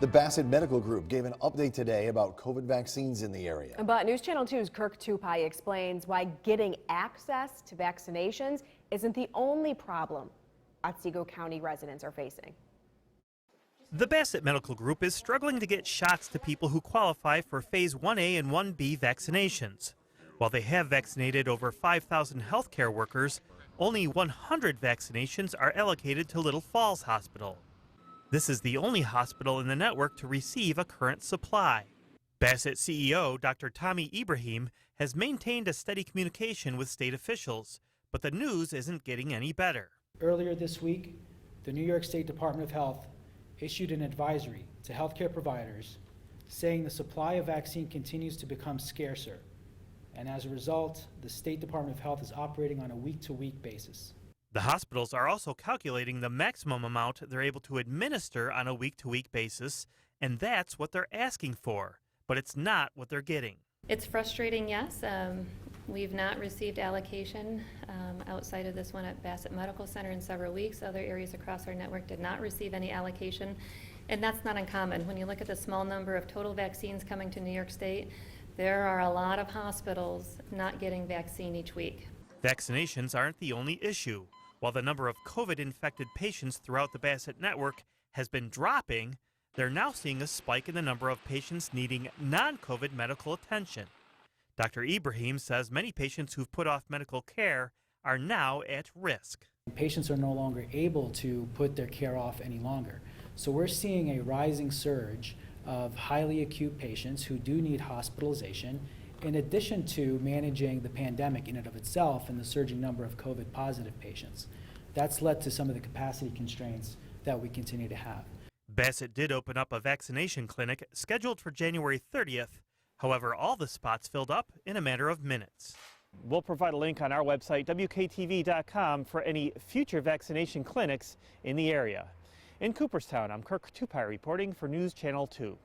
The Bassett Medical Group gave an update today about COVID vaccines in the area. But News Channel 2's Kirk Tupai explains why getting access to vaccinations isn't the only problem Otsego County residents are facing. The Bassett Medical Group is struggling to get shots to people who qualify for Phase 1A and 1B vaccinations. While they have vaccinated over 5,000 healthcare workers, only 100 vaccinations are allocated to Little Falls Hospital. This is the only hospital in the network to receive a current supply. Bassett CEO Dr. Tommy Ibrahim has maintained a steady communication with state officials, but the news isn't getting any better. Earlier this week, the New York State Department of Health issued an advisory to healthcare providers saying the supply of vaccine continues to become scarcer. And as a result, the State Department of Health is operating on a week-to-week basis. The hospitals are also calculating the maximum amount they're able to administer on a week-to-week basis, and that's what they're asking for, but it's not what they're getting. It's frustrating, yes. We've not received allocation outside of this one at Bassett Medical Center in several weeks. Other areas across our network did not receive any allocation, and that's not uncommon. When you look at the small number of total vaccines coming to New York State, there are a lot of hospitals not getting vaccine each week. Vaccinations aren't the only issue. While the number of COVID-infected patients throughout the Bassett network has been dropping, they're now seeing a spike in the number of patients needing non-COVID medical attention. Dr. Ibrahim says many patients who've put off medical care are now at risk. Patients are no longer able to put their care off any longer. So we're seeing a rising surge of highly acute patients who do need hospitalization, in addition to managing the pandemic in and of itself and the surging number of COVID positive patients. That's led to some of the capacity constraints that we continue to have. Bassett did open up a vaccination clinic scheduled for January 30th. However, all the spots filled up in a matter of minutes. We'll provide a link on our website, WKTV.com, for any future vaccination clinics in the area. In Cooperstown, I'm Kirk Tupai reporting for News Channel 2.